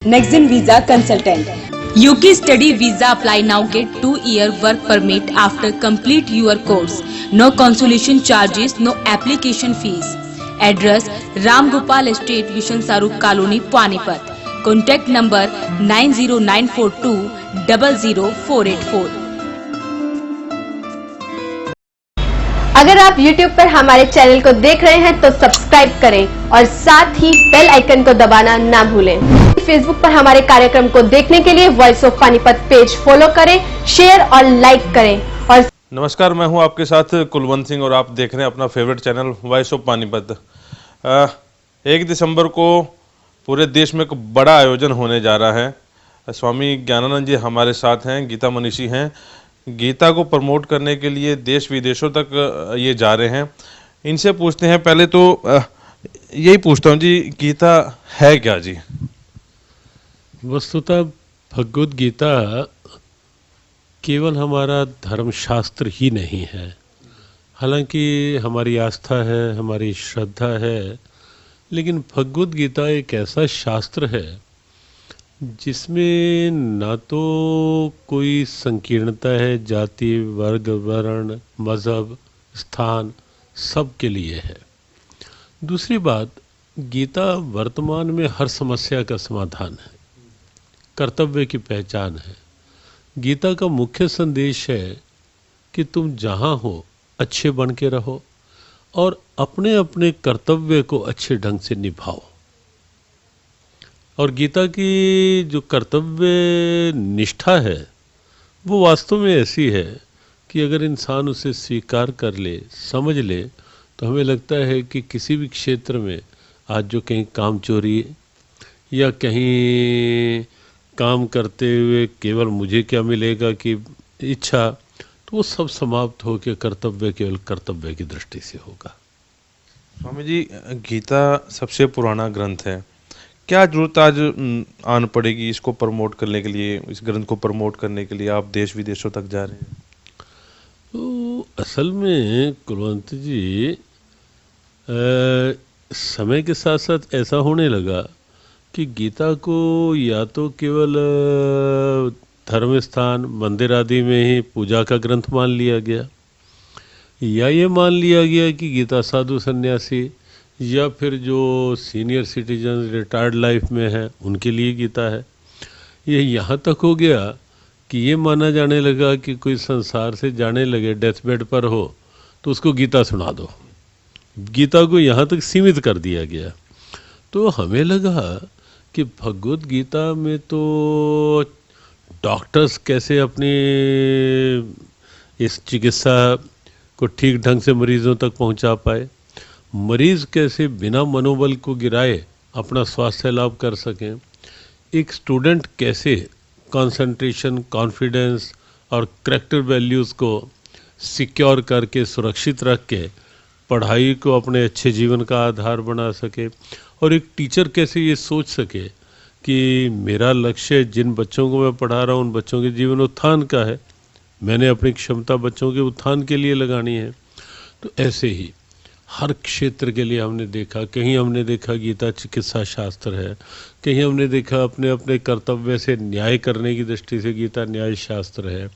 Nexen Visa Consultant. UK Study Visa apply now. Get 2-year work permit after complete your course. No consolation charges, no application fees. Address Ram Gopal Estate, Vishan Saruk Colony, Panipat. Contact number 90942 00484. अगर आप YouTube पर हमारे channel को देख रहे हैं तो subscribe करें और साथ ही बेल आइकन को दबाना ना भूलें। फेसबुक पर हमारे कार्यक्रम को देखने के लिए voice of Panipat page follow करें, शेयर और लाइक करें। और नमस्कार, मैं हूं आपके साथ कुलवंत सिंह और आप देख रहे हैं अपना favourite channel voice of Panipat. 1 दिसंबर को पूरे देश में एक बड़ा आयोजन होने जा रहा है। स्वामी ज्ञानानंद जी हमारे साथ हैं, गीता मनीषी हैं। गीता को प्रमोट करने के लिए देश विदेशों तक ये जा रहे हैं। इनसे पूछते हैं, पहले तो यही पूछता हूँ जी, गीता है क्या जी? वस्तुतः भगवद गीता केवल हमारा धर्मशास्त्र ही नहीं है। हालांकि हमारी आस्था है, हमारी श्रद्धा है, लेकिन भगवद गीता एक ऐसा शास्त्र है जिसमें ना तो कोई संकीर्णता है, जाति, वर्ग, वर्ण, मज़हब, स्थान सब के लिए है। दूसरी बात, गीता वर्तमान में हर समस्या का समाधान है, कर्तव्य की पहचान है। गीता का मुख्य संदेश है कि तुम जहाँ हो अच्छे बन के रहो और अपने अपने कर्तव्य को अच्छे ढंग से निभाओ। और गीता की जो कर्तव्य निष्ठा है वो वास्तव में ऐसी है कि अगर इंसान उसे स्वीकार कर ले, समझ ले, तो हमें लगता है कि किसी भी क्षेत्र में आज जो कहीं काम चोरी या कहीं काम करते हुए केवल मुझे क्या मिलेगा की इच्छा, तो वो सब समाप्त हो के कर्तव्य केवल कर्तव्य की दृष्टि से होगा। स्वामी जी, गीता सबसे पुराना ग्रंथ है, क्या जरूरत आज आन पड़ेगी इसको प्रमोट करने के लिए, इस ग्रंथ को प्रमोट करने के लिए आप देश विदेशों तक जा रहे हैं? तो असल में कुलवंत जी, समय के साथ साथ ऐसा होने लगा कि गीता को या तो केवल धर्म स्थान, मंदिर आदि में ही पूजा का ग्रंथ मान लिया गया, या ये मान लिया गया कि गीता साधु सन्यासी या फिर जो सीनियर सिटीजन रिटायर्ड लाइफ में हैं उनके लिए गीता है। ये यहाँ तक हो गया कि ये माना जाने लगा कि कोई संसार से जाने लगे, डेथ बेड पर हो, तो उसको गीता सुना दो। गीता को यहाँ तक सीमित कर दिया गया। तो हमें लगा कि भगवद गीता में तो डॉक्टर्स कैसे अपनी इस चिकित्सा को ठीक ढंग से मरीजों तक पहुँचा पाए, मरीज़ कैसे बिना मनोबल को गिराए अपना स्वास्थ्य लाभ कर सकें, एक स्टूडेंट कैसे कंसंट्रेशन, कॉन्फिडेंस और करैक्टर वैल्यूज़ को सिक्योर करके सुरक्षित रख के पढ़ाई को अपने अच्छे जीवन का आधार बना सके, और एक टीचर कैसे ये सोच सके कि मेरा लक्ष्य जिन बच्चों को मैं पढ़ा रहा हूँ उन बच्चों के जीवन उत्थान का है, मैंने अपनी क्षमता बच्चों के उत्थान के लिए लगानी है। तो ऐसे ही हर क्षेत्र के लिए हमने देखा, कहीं हमने देखा गीता चिकित्सा शास्त्र है, कहीं हमने देखा अपने अपने कर्तव्य से न्याय करने की दृष्टि से गीता न्याय शास्त्र है,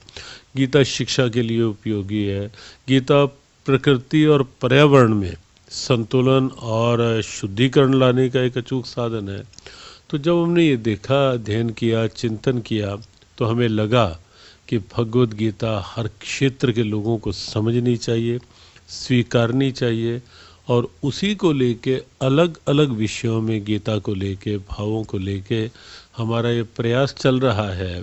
गीता शिक्षा के लिए उपयोगी है, गीता प्रकृति और पर्यावरण में संतुलन और शुद्धिकरण लाने का एक अचूक साधन है। तो जब हमने ये देखा, अध्ययन किया, चिंतन किया, तो हमें लगा कि भगवद गीता हर क्षेत्र के लोगों को समझनी चाहिए, स्वीकारनी चाहिए, और उसी को लेके अलग अलग विषयों में गीता को लेके, भावों को लेके हमारा ये प्रयास चल रहा है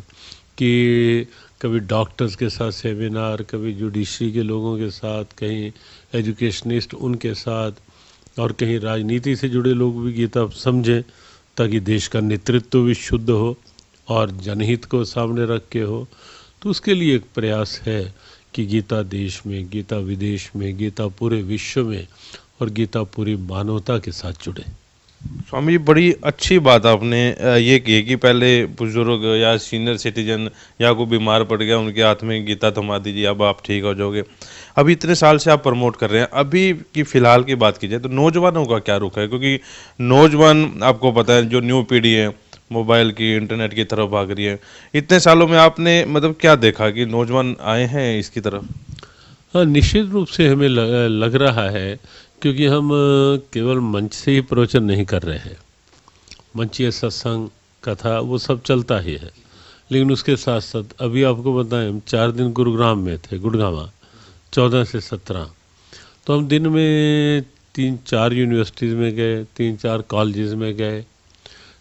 कि कभी डॉक्टर्स के साथ सेमिनार, कभी जुडिशरी के लोगों के साथ, कहीं एजुकेशनिस्ट उनके साथ, और कहीं राजनीति से जुड़े लोग भी गीता समझें, ताकि देश का नेतृत्व भी शुद्ध हो और जनहित को सामने रख के हो। तो उसके लिए एक प्रयास है कि गीता देश में, गीता विदेश में, गीता पूरे विश्व में और गीता पूरी मानवता के साथ जुड़े। स्वामी जी, बड़ी अच्छी बात आपने ये की कि पहले बुजुर्ग या सीनियर सिटीजन या कोई बीमार पड़ गया, उनके हाथ में गीता थमा दीजिए, अब आप ठीक हो जाओगे। अभी इतने साल से आप प्रमोट कर रहे हैं, अभी की फ़िलहाल की बात की जाए तो नौजवानों का क्या रुख है? क्योंकि नौजवान, आपको पता है, जो न्यू पीढ़ी है मोबाइल की, इंटरनेट की तरफ भाग रही है। इतने सालों में आपने मतलब क्या देखा कि नौजवान आए हैं इसकी तरफ? हाँ, निश्चित रूप से हमें लग रहा है, क्योंकि हम केवल मंच से ही प्रवचन नहीं कर रहे हैं। मंचीय सत्संग, कथा वो सब चलता ही है, लेकिन उसके साथ साथ अभी आपको बताएं, हम 4 दिन गुरुग्राम में थे, गुड़गांवा, 14 से 17। तो हम दिन में 3-4 यूनिवर्सिटीज़ में गए, 3-4 कॉलेजेस में गए,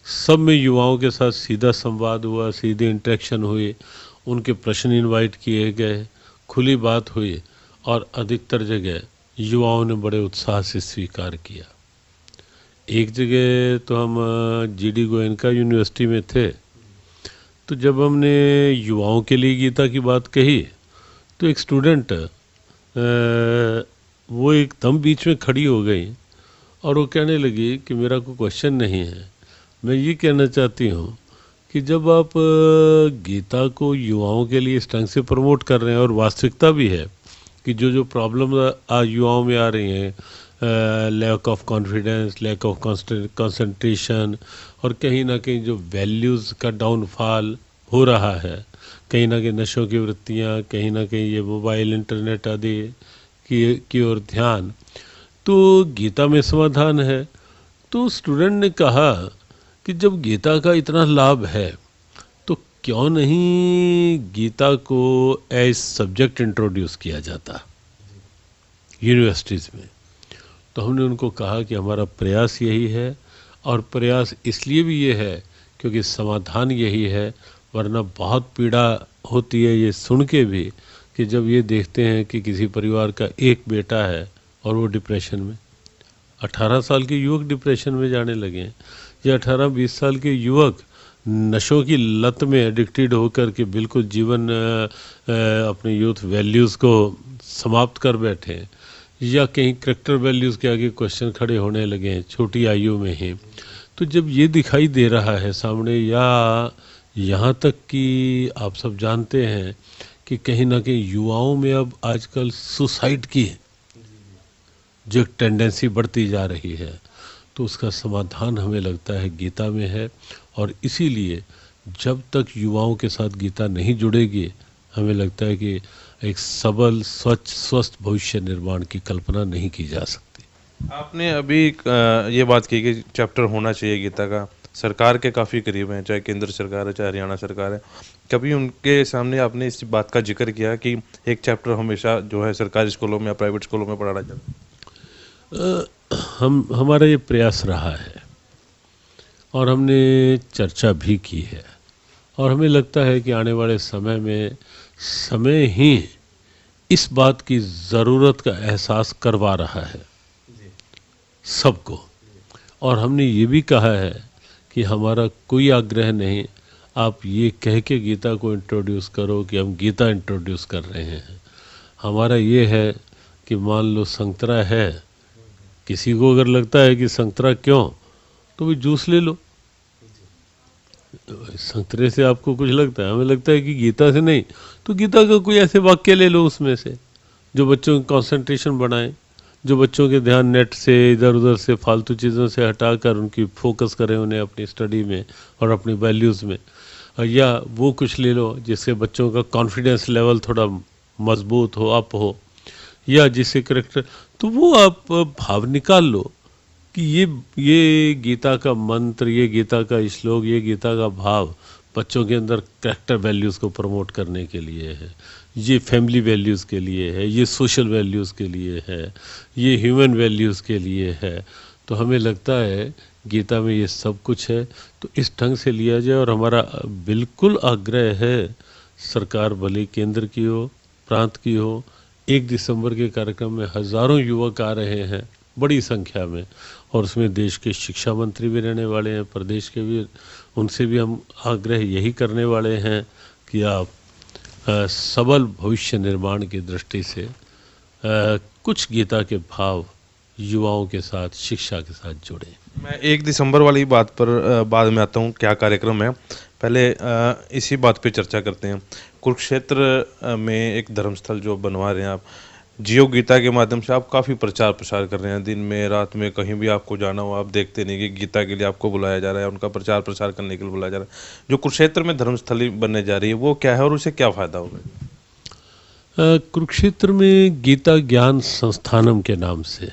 सब में युवाओं के साथ सीधा संवाद हुआ, सीधे इंटरेक्शन हुई, उनके प्रश्न इनवाइट किए गए, खुली बात हुई, और अधिकतर जगह युवाओं ने बड़े उत्साह से स्वीकार किया। एक जगह तो हम GD गोयनका यूनिवर्सिटी में थे, तो जब हमने युवाओं के लिए गीता की बात कही, तो एक स्टूडेंट वो एकदम बीच में खड़ी हो गई और वो कहने लगी कि मेरा कोई क्वेश्चन नहीं है, मैं ये कहना चाहती हूँ कि जब आप गीता को युवाओं के लिए इस ढंग से प्रमोट कर रहे हैं, और वास्तविकता भी है कि जो प्रॉब्लम युवाओं में आ रही हैं, lack of confidence, lack of concentration, और कहीं ना कहीं जो वैल्यूज़ का डाउनफॉल हो रहा है, कहीं ना कहीं नशों की वृत्तियाँ, कहीं ना कहीं ये मोबाइल इंटरनेट आदि की ओर ध्यान, तो गीता में समाधान है। तो स्टूडेंट ने कहा कि जब गीता का इतना लाभ है तो क्यों नहीं गीता को एज सब्जेक्ट इंट्रोड्यूस किया जाता यूनिवर्सिटीज़ में। तो हमने उनको कहा कि हमारा प्रयास यही है, और प्रयास इसलिए भी ये है क्योंकि समाधान यही है, वरना बहुत पीड़ा होती है ये सुन के भी कि जब ये देखते हैं कि किसी परिवार का एक बेटा है और वो डिप्रेशन में, 18 साल के युवक डिप्रेशन में जाने लगे हैं, या 18-20 साल के युवक नशों की लत में एडिक्टेड होकर के बिल्कुल जीवन अपने यूथ वैल्यूज़ को समाप्त कर बैठे हैं, या कहीं करेक्टर वैल्यूज़ के आगे क्वेश्चन खड़े होने लगे हैं छोटी आयु में ही। तो जब ये दिखाई दे रहा है सामने, या यहाँ तक कि आप सब जानते हैं कि कहीं ना कहीं युवाओं में अब आजकल सुसाइड की जो एक टेंडेंसी बढ़ती जा रही है, तो उसका समाधान हमें लगता है गीता में है। और इसीलिए जब तक युवाओं के साथ गीता नहीं जुड़ेगी, हमें लगता है कि एक सबल, स्वच्छ, स्वस्थ भविष्य निर्माण की कल्पना नहीं की जा सकती। आपने अभी ये बात की कि चैप्टर होना चाहिए गीता का, सरकार के काफ़ी करीब हैं, चाहे केंद्र सरकार है चाहे हरियाणा सरकार है, कभी उनके सामने आपने इस बात का जिक्र किया कि एक चैप्टर हमेशा जो है सरकारी स्कूलों में या प्राइवेट स्कूलों में पढ़ाना चाहिए? हमारा ये प्रयास रहा है, और हमने चर्चा भी की है, और हमें लगता है कि आने वाले समय में समय ही इस बात की ज़रूरत का एहसास करवा रहा है सबको। और हमने ये भी कहा है कि हमारा कोई आग्रह नहीं, आप ये कह के गीता को इंट्रोड्यूस करो कि हम गीता इंट्रोड्यूस कर रहे हैं। हमारा ये है कि मान लो संतरा है, किसी को अगर लगता है कि संतरा क्यों, तो भी जूस ले लो। संतरे से आपको कुछ लगता है, हमें लगता है कि गीता से नहीं, तो गीता का कोई ऐसे वाक्य ले लो उसमें से जो बच्चों की कंसंट्रेशन बढ़ाएं, जो बच्चों के ध्यान नेट से, इधर उधर से, फालतू चीज़ों से हटाकर उनकी फोकस करें उन्हें अपनी स्टडी में और अपनी वैल्यूज़ में। या वो कुछ ले लो जिससे बच्चों का कॉन्फिडेंस लेवल थोड़ा मजबूत हो, अप हो, या जिससे करेक्टर, तो वो आप भाव निकाल लो कि ये गीता का मंत्र, ये गीता का श्लोक, ये गीता का भाव बच्चों के अंदर कैरेक्टर वैल्यूज़ को प्रमोट करने के लिए है, ये फैमिली वैल्यूज़ के लिए है, ये सोशल वैल्यूज़ के लिए है, ये ह्यूमन वैल्यूज़ के लिए है। तो हमें लगता है गीता में ये सब कुछ है, तो इस ढंग से लिया जाए। और हमारा बिल्कुल आग्रह है, सरकार भले केंद्र की हो, प्रांत की हो, 1 दिसंबर के कार्यक्रम में हज़ारों युवक आ रहे हैं बड़ी संख्या में, और उसमें देश के शिक्षा मंत्री भी रहने वाले हैं, प्रदेश के भी, उनसे भी हम आग्रह यही करने वाले हैं कि आप सबल भविष्य निर्माण की दृष्टि से कुछ गीता के भाव युवाओं के साथ, शिक्षा के साथ जुड़े। मैं 1 दिसंबर वाली बात पर बाद में आता हूँ, क्या कार्यक्रम है, पहले इसी बात पे चर्चा करते हैं। कुरुक्षेत्र में एक धर्मस्थल जो बनवा रहे हैं आप, जियो गीता के माध्यम से आप काफ़ी प्रचार प्रसार कर रहे हैं, दिन में रात में कहीं भी आपको जाना हो आप देखते नहीं कि गीता के लिए आपको बुलाया जा रहा है, उनका प्रचार प्रसार करने के लिए बुलाया जा रहा है। जो कुरुक्षेत्र में धर्मस्थली बनने जा रही है वो क्या है और उसे क्या फ़ायदा होगा? कुरुक्षेत्र में गीता ज्ञान संस्थानम के नाम से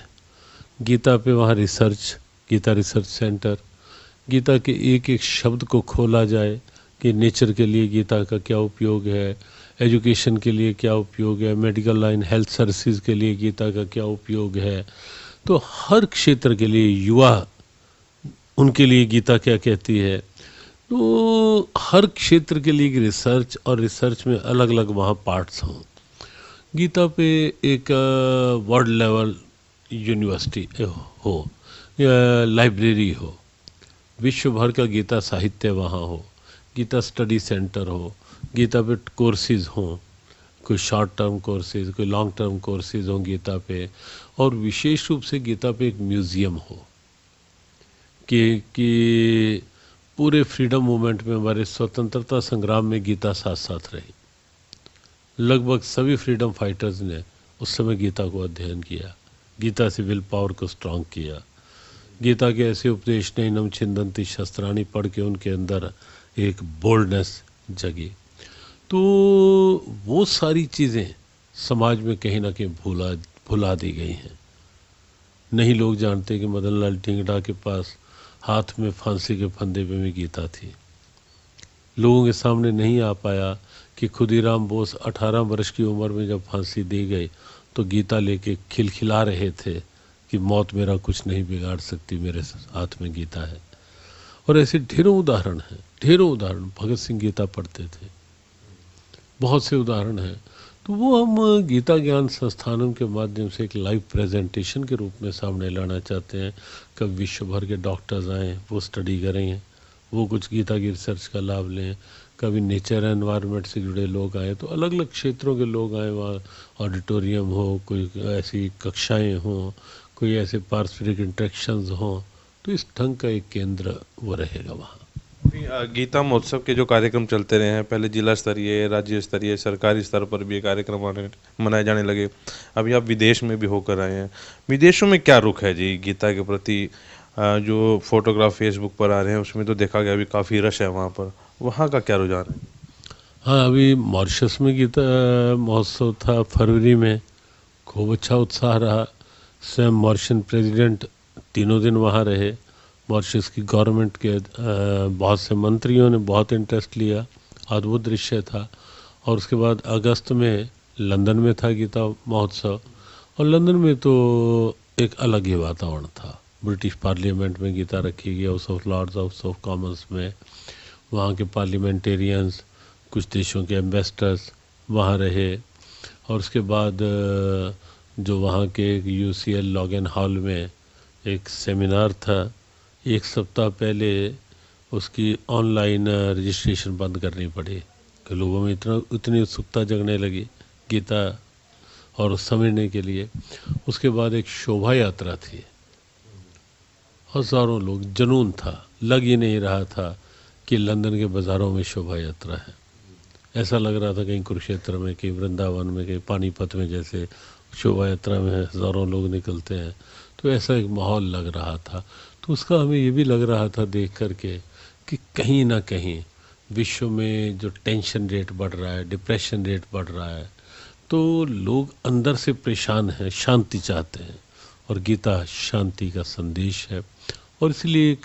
गीता पे वहाँ research, Gita research centre, Gita के एक एक शब्द को खोला जाए कि नेचर के लिए गीता का क्या उपयोग है, एजुकेशन के लिए क्या उपयोग है, मेडिकल लाइन हेल्थ सर्विसेज के लिए गीता का क्या उपयोग है। तो हर क्षेत्र के लिए युवा उनके लिए गीता क्या कहती है, तो हर क्षेत्र के लिए रिसर्च, और रिसर्च में अलग अलग वहाँ पार्ट्स हों। गीता पे एक वर्ल्ड लेवल यूनिवर्सिटी हो या लाइब्रेरी हो, विश्व भर का गीता साहित्य वहाँ हो, गीता स्टडी सेंटर हो, गीता पे कोर्सेज हों, कोई शॉर्ट टर्म कोर्सेज, कोई लॉन्ग टर्म कोर्सेज हों गीता पे, और विशेष रूप से गीता पे एक म्यूज़ियम हो कि पूरे फ्रीडम मूवमेंट में, हमारे स्वतंत्रता संग्राम में गीता साथ साथ रही। लगभग सभी फ्रीडम फाइटर्स ने उस समय गीता को अध्ययन किया, गीता से विल पावर को स्ट्रांग किया, गीता के ऐसे उपदेश नैनम छिंदंती शस्त्राणी पढ़ के उनके अंदर एक बोल्डनेस जगी। तो वो सारी चीज़ें समाज में कहीं ना कहीं भुला दी गई हैं। नहीं लोग जानते कि मदन लाल टिंगड़ा के पास हाथ में फांसी के फंदे पे भी गीता थी। लोगों के सामने नहीं आ पाया कि खुदीराम बोस 18 वर्ष की उम्र में जब फांसी दी गई तो गीता लेके खिलखिला रहे थे कि मौत मेरा कुछ नहीं बिगाड़ सकती, मेरे हाथ में गीता है। और ऐसे ढेरों उदाहरण हैं, ढेरों उदाहरण। भगत सिंह गीता पढ़ते थे, बहुत से उदाहरण हैं। तो वो हम गीता ज्ञान संस्थानम के माध्यम से एक लाइव प्रेजेंटेशन के रूप में सामने लाना चाहते हैं। कब विश्व भर के डॉक्टर्स आएँ, वो स्टडी करें, वो कुछ गीता की रिसर्च का लाभ लें। कभी नेचर एनवायरनमेंट से जुड़े लोग आए तो अलग अलग क्षेत्रों के लोग आए, वहाँ ऑडिटोरियम हो, कोई ऐसी कक्षाएं हों, कोई ऐसे पारस्परिक इंटरेक्शंस हों, तो इस ढंग का एक केंद्र वो रहेगा वहाँ। गीता महोत्सव के जो कार्यक्रम चलते रहे हैं, पहले जिला स्तरीय, राज्य स्तरीय, सरकारी स्तर पर भी ये कार्यक्रम मनाए जाने लगे। अभी आप विदेश में भी होकर आए हैं, विदेशों में क्या रुख है जी गीता के प्रति? जो फोटोग्राफ फेसबुक पर आ रहे हैं उसमें तो देखा गया अभी काफ़ी रश है वहाँ का क्या रुझान है? हाँ, अभी मॉरिशस में गीता महोत्सव था फरवरी में, खूब अच्छा उत्साह रहा। स्वयं मॉरिशन प्रेसिडेंट 3 दिन वहाँ रहे। मॉरिशस की गवर्नमेंट के बहुत से मंत्रियों ने बहुत इंटरेस्ट लिया, अद्भुत दृश्य था। और उसके बाद अगस्त में लंदन में था गीता महोत्सव, और लंदन में तो एक अलग ही वातावरण था। ब्रिटिश पार्लियामेंट में गीता रखी गई, House of Lords, House of Commons में। वहाँ के पार्लियामेंटेरियंस, कुछ देशों के एम्बेसडर्स वहाँ रहे। और उसके बाद जो वहाँ के UCL लॉगन हॉल में एक सेमिनार था, 1 सप्ताह पहले उसकी ऑनलाइन रजिस्ट्रेशन बंद करनी पड़ी कि लोगों में इतनी उत्सुकता जगने लगी गीता और समझने के लिए। उसके बाद एक शोभा यात्रा थी, हज़ारों लोग, जुनून था, लग ही नहीं रहा था कि लंदन के बाज़ारों में शोभा यात्रा है। ऐसा लग रहा था कहीं कुरुक्षेत्र में, कहीं वृंदावन में, कहीं पानीपत में जैसे शोभा यात्रा में हज़ारों लोग निकलते हैं, तो ऐसा एक माहौल लग रहा था। तो उसका हमें ये भी लग रहा था देख करके कि कहीं ना कहीं विश्व में जो टेंशन रेट बढ़ रहा है, डिप्रेशन रेट बढ़ रहा है, तो लोग अंदर से परेशान हैं, शांति चाहते हैं, और गीता शांति का संदेश है। और इसलिए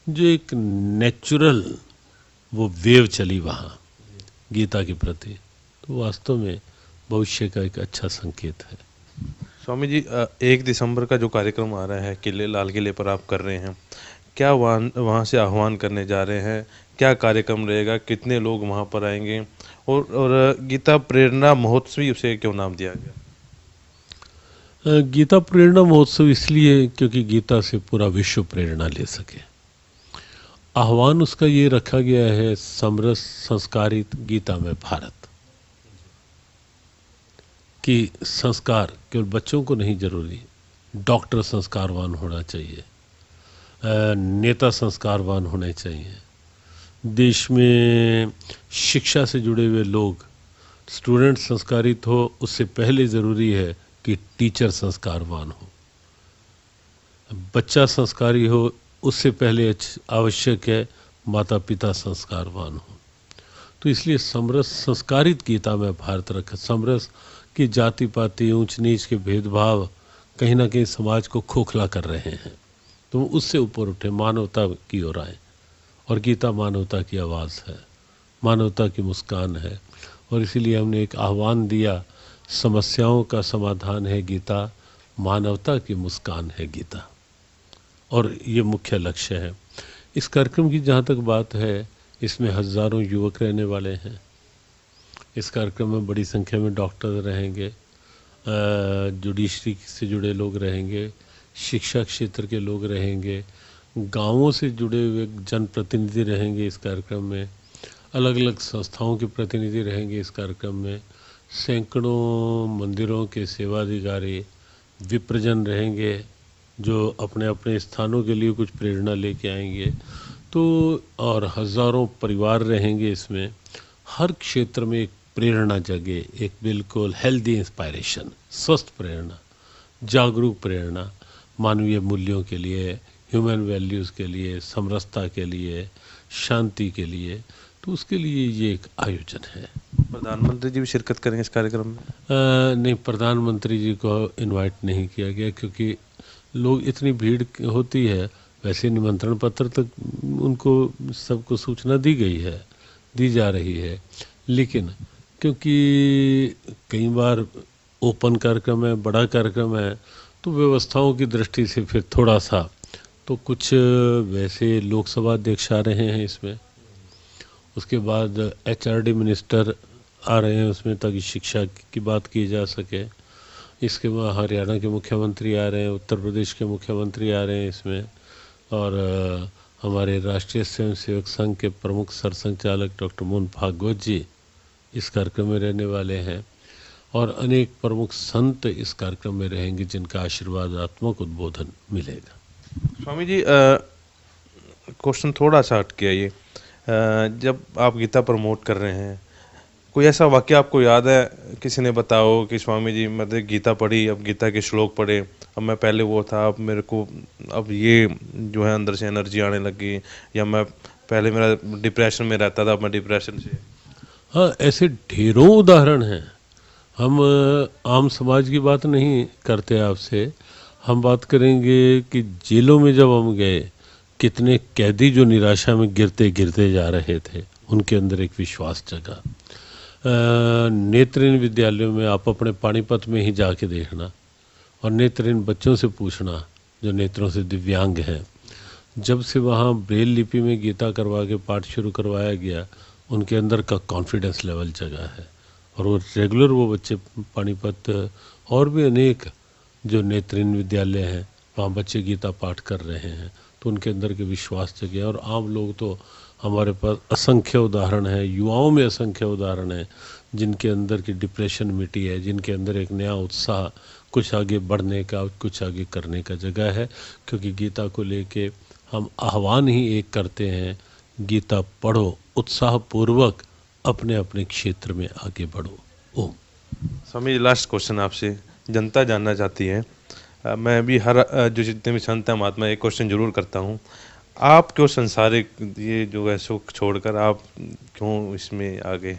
जो एक नेचुरल वो वेव चली वहाँ गीता के प्रति, तो वास्तव में भविष्य का एक अच्छा संकेत है। स्वामी जी, 1 दिसंबर का जो कार्यक्रम आ रहा है लाल किले पर आप कर रहे हैं, क्या वहाँ से आह्वान करने जा रहे हैं? क्या कार्यक्रम रहेगा? कितने लोग वहाँ पर आएंगे? और गीता प्रेरणा महोत्सव उसे क्यों नाम दिया गया? गीता प्रेरणा महोत्सव इसलिए क्योंकि गीता से पूरा विश्व प्रेरणा ले सके। आह्वान उसका ये रखा गया है, समरस संस्कारित गीता में भारत, कि संस्कार केवल बच्चों को नहीं जरूरी, डॉक्टर संस्कारवान होना चाहिए, नेता संस्कारवान होने चाहिए, देश में शिक्षा से जुड़े हुए लोग स्टूडेंट संस्कारित हो उससे पहले ज़रूरी है कि टीचर संस्कारवान हो। बच्चा संस्कारी हो उससे पहले आवश्यक है माता पिता संस्कारवान हो। तो इसलिए समरस संस्कारित गीता में भारत रखा। समरस की जाति पाति ऊंच नीच के भेदभाव कहीं ना कहीं समाज को खोखला कर रहे हैं, तो उससे ऊपर उठे, मानवता की ओर आए। और गीता मानवता की आवाज़ है, मानवता की मुस्कान है। और इसीलिए हमने एक आह्वान दिया, समस्याओं का समाधान है गीता, मानवता की मुस्कान है गीता। और ये मुख्य लक्ष्य है इस कार्यक्रम की। जहाँ तक बात है, इसमें हज़ारों युवक रहने वाले हैं। इस कार्यक्रम में बड़ी संख्या में डॉक्टर रहेंगे, जुडिशरी से जुड़े लोग रहेंगे, शिक्षा क्षेत्र के लोग रहेंगे, गांवों से जुड़े हुए जनप्रतिनिधि रहेंगे इस कार्यक्रम में, अलग अलग संस्थाओं के प्रतिनिधि रहेंगे इस कार्यक्रम में, सैकड़ों मंदिरों के सेवाधिकारी, विप्रजन रहेंगे जो अपने अपने स्थानों के लिए कुछ प्रेरणा लेके आएंगे। तो और हज़ारों परिवार रहेंगे इसमें। हर क्षेत्र में एक प्रेरणा जगे, एक बिल्कुल हेल्दी इंस्पायरेशन, स्वस्थ प्रेरणा, जागरूक प्रेरणा, मानवीय मूल्यों के लिए, ह्यूमन वैल्यूज़ के लिए, समरसता के लिए, शांति के लिए। तो उसके लिए ये एक आयोजन है। प्रधानमंत्री जी भी शिरकत करेंगे इस कार्यक्रम में? नहीं, प्रधानमंत्री जी को इनवाइट नहीं किया गया क्योंकि लोग इतनी भीड़ होती है। वैसे निमंत्रण पत्र तक उनको सबको सूचना दी गई है, दी जा रही है, लेकिन क्योंकि कई बार ओपन कार्यक्रम है, बड़ा कार्यक्रम है, तो व्यवस्थाओं की दृष्टि से फिर थोड़ा सा तो कुछ वैसे लोकसभा अध्यक्ष आ रहे हैं इसमें, उसके बाद HRD मिनिस्टर आ रहे हैं उसमें ताकि शिक्षा की बात की जा सके। इसके बाद हरियाणा के मुख्यमंत्री आ रहे हैं, उत्तर प्रदेश के मुख्यमंत्री आ रहे हैं इसमें, और हमारे राष्ट्रीय स्वयंसेवक संघ के प्रमुख सरसंघचालक डॉक्टर मोहन भागवत जी इस कार्यक्रम में रहने वाले हैं, और अनेक प्रमुख संत इस कार्यक्रम में रहेंगे जिनका आशीर्वादात्मक उद्बोधन मिलेगा। स्वामी जी, क्वेश्चन थोड़ा सा हट गया ये, जब आप गीता प्रमोट कर रहे हैं, कोई ऐसा वाक्य आपको याद है, किसी ने बताओ कि स्वामी जी मैंने गीता पढ़ी, अब गीता के श्लोक पढ़े, अब मैं पहले वो था, अब मेरे को अब ये जो है अंदर से एनर्जी आने लगी, या मैं पहले मेरा डिप्रेशन में रहता था, अब मैं डिप्रेशन से। हाँ, ऐसे ढेरों उदाहरण हैं। हम आम समाज की बात नहीं करते आपसे, हम बात करेंगे कि जेलों में जब हम गए, कितने कैदी जो निराशा में गिरते गिरते जा रहे थे, उनके अंदर एक विश्वास जगा। नेत्रहीन विद्यालयों में आप अपने पानीपत में ही जाके देखना और नेत्रहीन बच्चों से पूछना जो नेत्रों से दिव्यांग हैं, जब से वहाँ ब्रेल लिपि में गीता करवा के पाठ शुरू करवाया गया, उनके अंदर का कॉन्फिडेंस लेवल जगा है। और वो रेगुलर वो बच्चे पानीपत और भी अनेक जो नेत्रहीन विद्यालय हैं वहाँ बच्चे गीता पाठ कर रहे हैं, तो उनके अंदर के विश्वास जगे। और आम लोग तो हमारे पास असंख्य उदाहरण हैं, युवाओं में असंख्य उदाहरण हैं जिनके अंदर की डिप्रेशन मिटी है, जिनके अंदर एक नया उत्साह, कुछ आगे बढ़ने का, कुछ आगे करने का जगह है। क्योंकि गीता को लेके हम आह्वान ही एक करते हैं, गीता पढ़ो, उत्साहपूर्वक अपने अपने क्षेत्र में आगे बढ़ो। ओम। स्वामी जी, लास्ट क्वेश्चन आपसे, जनता जानना चाहती है, मैं भी हर जो जितने भी संत हैं महात्मा, एक क्वेश्चन जरूर करता हूँ, आप क्यों संसारिक ये जो है सुख छोड़कर आप क्यों इसमें आ गए?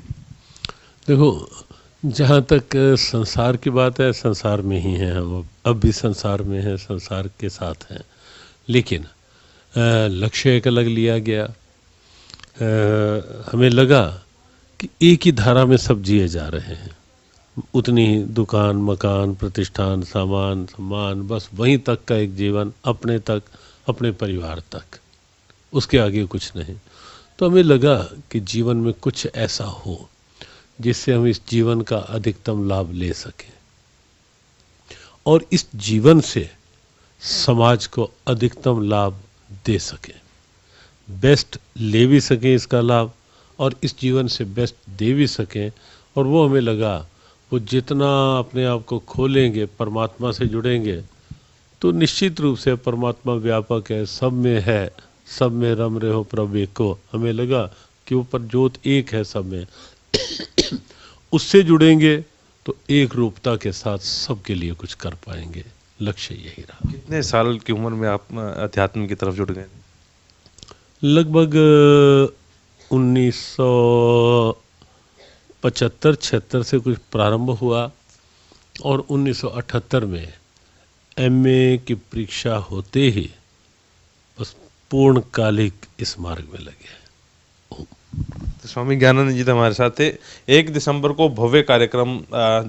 देखो, जहाँ तक संसार की बात है, संसार में ही हैं हम, अब भी संसार में हैं, संसार के साथ हैं, लेकिन लक्ष्य एक अलग लिया गया। हमें लगा कि एक ही धारा में सब जिए जा रहे हैं, उतनी ही दुकान, मकान, प्रतिष्ठान, सामान, सम्मान, बस वहीं तक का एक जीवन, अपने तक, अपने परिवार तक, उसके आगे कुछ नहीं। तो हमें लगा कि जीवन में कुछ ऐसा हो जिससे हम इस जीवन का अधिकतम लाभ ले सकें और इस जीवन से समाज को अधिकतम लाभ दे सकें, बेस्ट ले भी सकें इसका लाभ और इस जीवन से बेस्ट दे भी सकें। और वो हमें लगा वो जितना अपने आप को खोलेंगे, परमात्मा से जुड़ेंगे, तो निश्चित रूप से परमात्मा व्यापक है, सब में है, सब में रम रहे हो प्रभु एक को। हमें लगा कि ऊपर ज्योत एक है सब में उससे जुड़ेंगे तो एक रूपता के साथ सबके लिए कुछ कर पाएंगे। लक्ष्य यही रहा। कितने साल की उम्र में आप अध्यात्म की तरफ जुड़ गए? लगभग 1975-76 से कुछ प्रारंभ हुआ और 1978 में एमए की परीक्षा होते ही बस पूर्णकालिक इस मार्ग में लगे। तो स्वामी ज्ञानानंद जी तो हमारे साथ थे। 1 दिसंबर को भव्य कार्यक्रम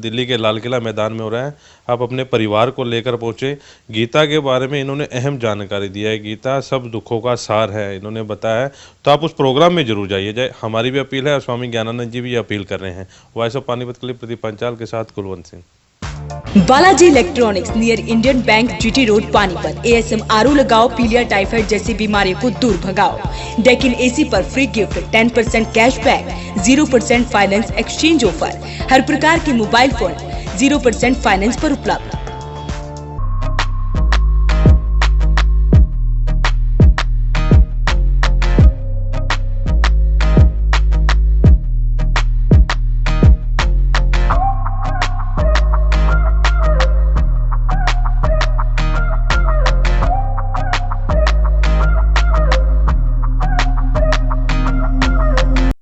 दिल्ली के लाल किला मैदान में हो रहा है। आप अपने परिवार को लेकर पहुंचे। गीता के बारे में इन्होंने अहम जानकारी दी है। गीता सब दुखों का सार है, इन्होंने बताया है। तो आप उस प्रोग्राम में जरूर जाइए। हमारी भी अपील है और स्वामी ज्ञानानंद जी भी अपील कर रहे हैं। वॉइस ऑफ पानीपत के लिए प्रदीप पंचाल के साथ Kulwant Singh. Balaji electronics near Indian bank GT road Panipat. ASM RO लगाओ, पीलिया टाइफाइड जैसी बीमारियों को दूर भगाओ। डेकिन एसी पर free gift, 10% cashback, 0% finance exchange offer. हर प्रकार के मोबाइल फोन 0% फाइनेंस पर उपलब्ध।